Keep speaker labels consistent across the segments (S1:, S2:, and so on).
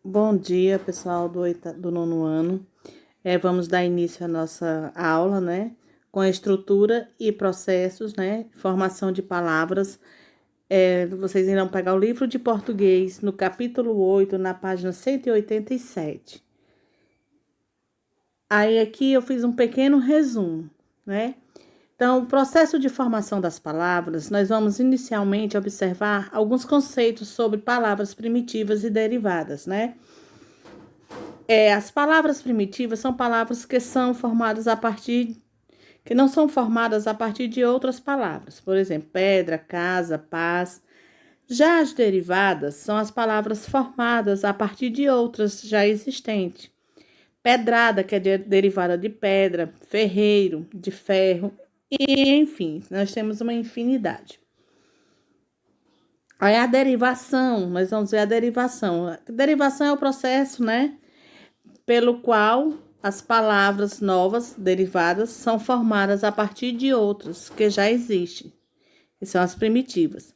S1: Bom dia, pessoal do nono ano. Vamos dar início à nossa aula, né? Com a estrutura e processos, né? Formação de palavras. Vocês irão pegar o livro de português no capítulo 8, na página 187. Aí aqui eu fiz um pequeno resumo, né? Então, o processo de formação das palavras, nós vamos inicialmente observar alguns conceitos sobre palavras primitivas e derivadas, né? As palavras primitivas são palavras que não são formadas a partir de outras palavras. Por exemplo, pedra, casa, paz. Já as derivadas são as palavras formadas a partir de outras já existentes. Pedrada, que é derivada de pedra, ferreiro, de ferro, e enfim, nós temos uma infinidade. Aí a derivação, nós vamos ver a derivação. A derivação é o processo, né? Pelo qual as palavras novas derivadas são formadas a partir de outras que já existem, que são as primitivas.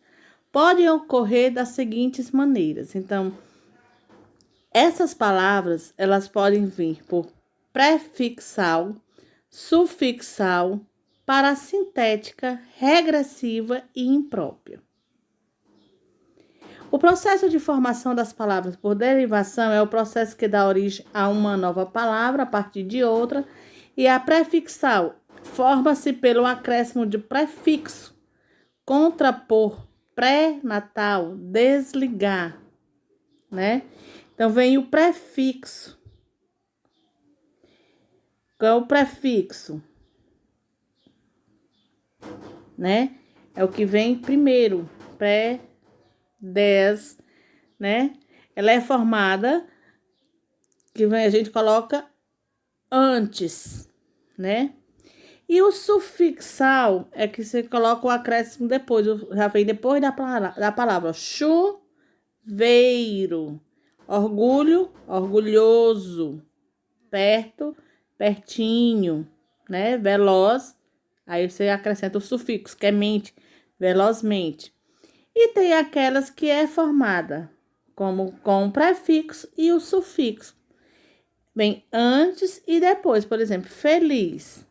S1: Podem ocorrer das seguintes maneiras. Então, essas palavras, elas podem vir por prefixal, sufixal, parasintética, regressiva e imprópria. O processo de formação das palavras por derivação é o processo que dá origem a uma nova palavra a partir de outra, e a prefixal forma-se pelo acréscimo de prefixo, contrapor, pré-natal, desligar, né? Então, vem o prefixo. Qual é o prefixo? Né? É o que vem primeiro, né? Ela é formada, a gente coloca antes, né? E o sufixal é que você coloca o acréscimo depois, já vem depois da palavra. Chuveiro, orgulho, orgulhoso, perto, pertinho, né? Veloz, aí você acrescenta o sufixo, que é mente, velozmente. E tem aquelas que é formada como com o prefixo e o sufixo. Vem antes e depois, por exemplo, feliz.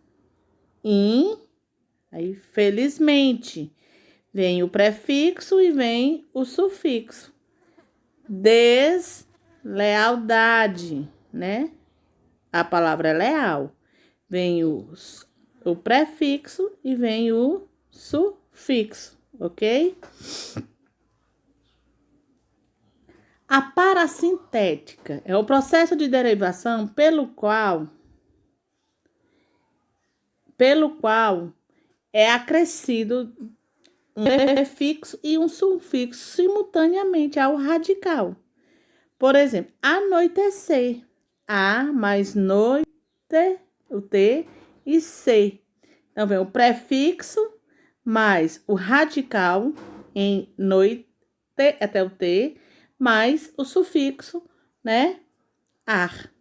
S1: Aí felizmente. Vem o prefixo e vem o sufixo. Deslealdade, né? A palavra é leal. Vem o prefixo e vem o sufixo, ok? A parasintética é o processo de derivação pelo qual é acrescido um prefixo e um sufixo simultaneamente ao radical. Por exemplo, anoitecer. A mais noite, o T e C. Então, vem o prefixo mais o radical em noite, até o T, mais o sufixo, né? Ar.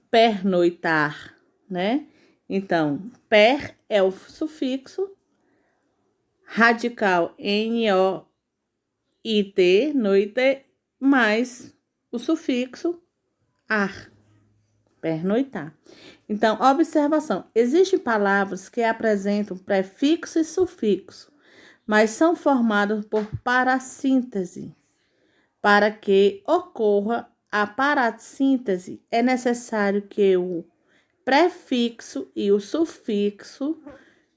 S1: Pernoitar, né? Então, per é o sufixo, radical N-O-I-T, noite, mais o sufixo ar. Pernoitar. Então, observação. Existem palavras que apresentam prefixo e sufixo, mas são formadas por parassíntese. Para que ocorra a parassíntese, é necessário que o prefixo e o sufixo,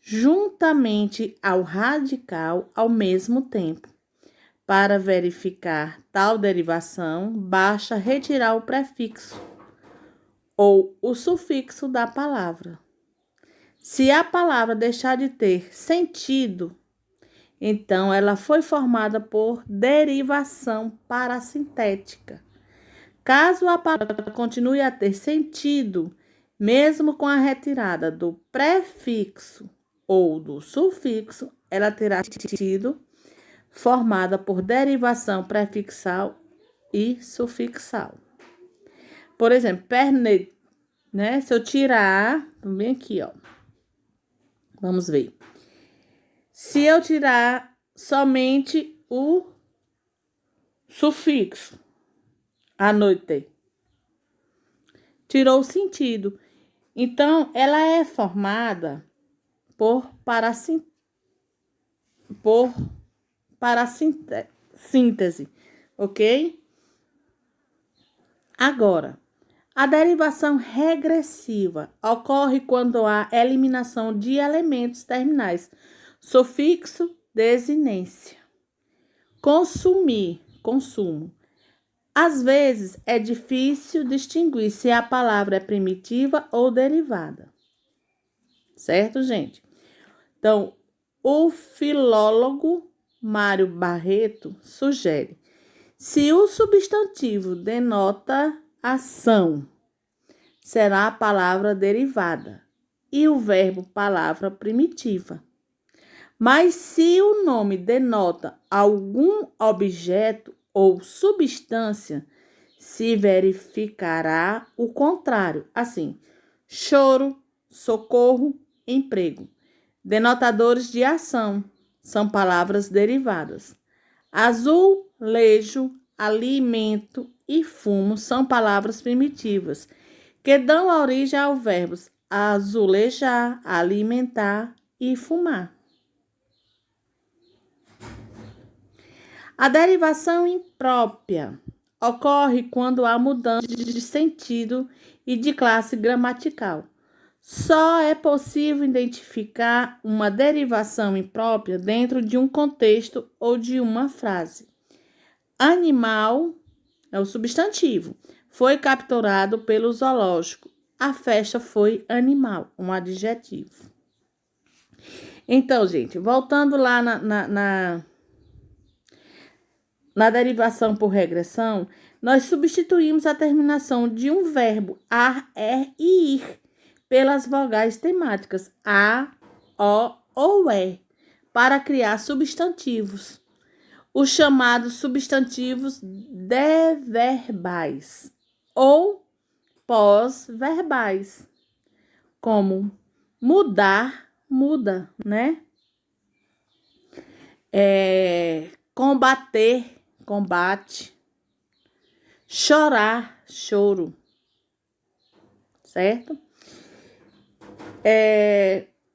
S1: juntamente ao radical, ao mesmo tempo. Para verificar tal derivação, basta retirar o prefixo ou o sufixo da palavra. Se a palavra deixar de ter sentido, então ela foi formada por derivação parasintética. Caso a palavra continue a ter sentido, mesmo com a retirada do prefixo ou do sufixo, ela terá sido formada por derivação prefixal e sufixal. Por exemplo, perne, né? Se eu tirar, bem aqui, ó. Vamos ver. Se eu tirar somente o sufixo anoite. Tirou o sentido. Então, ela é formada por parassíntese, ok? Agora, a derivação regressiva ocorre quando há eliminação de elementos terminais. Sufixo, desinência. Consumir, consumo. Às vezes, é difícil distinguir se a palavra é primitiva ou derivada. Certo, gente? Então, o filólogo Mário Barreto sugere: se o substantivo denota ação, será a palavra derivada e o verbo palavra primitiva. Mas se o nome denota algum objeto ou substância, se verificará o contrário. Assim, choro, socorro, emprego. Denotadores de ação são palavras derivadas. Azulejo, alimento e fumo são palavras primitivas, que dão origem aos verbos azulejar, alimentar e fumar. A derivação imprópria ocorre quando há mudança de sentido e de classe gramatical. Só é possível identificar uma derivação imprópria dentro de um contexto ou de uma frase. Animal é o substantivo. Foi capturado pelo zoológico. A festa foi animal, um adjetivo. Então, gente, voltando lá na derivação por regressão, nós substituímos a terminação de um verbo ar, e ir pelas vogais temáticas a, o ou é para criar substantivos, os chamados substantivos deverbais ou pós-verbais, como mudar, muda, né? Combater, combate, chorar, choro, certo?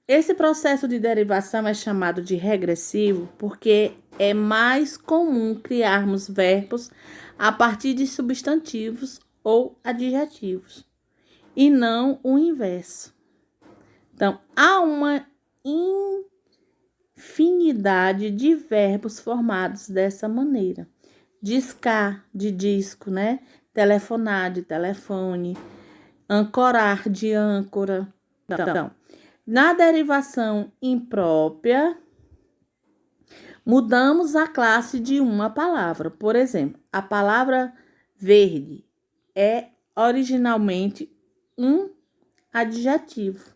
S1: Esse processo de derivação é chamado de regressivo porque é mais comum criarmos verbos a partir de substantivos ou adjetivos, e não o inverso. Então, há uma infinidade de verbos formados dessa maneira. Discar, de disco, né? Telefonar, de telefone. Ancorar, de âncora. Então, na derivação imprópria, mudamos a classe de uma palavra. Por exemplo, a palavra verde é originalmente um adjetivo.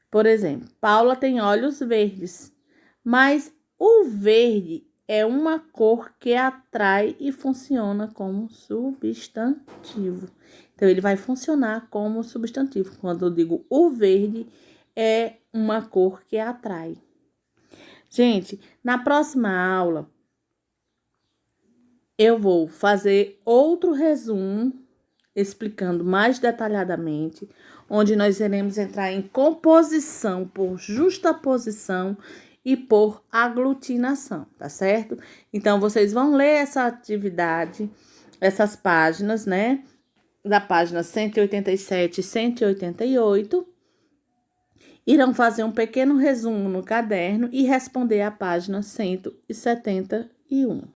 S1: Por exemplo, Paula tem olhos verdes, mas o verde é uma cor que atrai e funciona como substantivo. Então, ele vai funcionar como substantivo. Quando eu digo o verde, é uma cor que atrai. Gente, na próxima aula, eu vou fazer outro resumo, explicando mais detalhadamente, onde nós iremos entrar em composição por justaposição e por aglutinação, tá certo? Então, vocês vão ler essa atividade, essas páginas, né? Da página 187 e 188. Irão fazer um pequeno resumo no caderno e responder a página 171.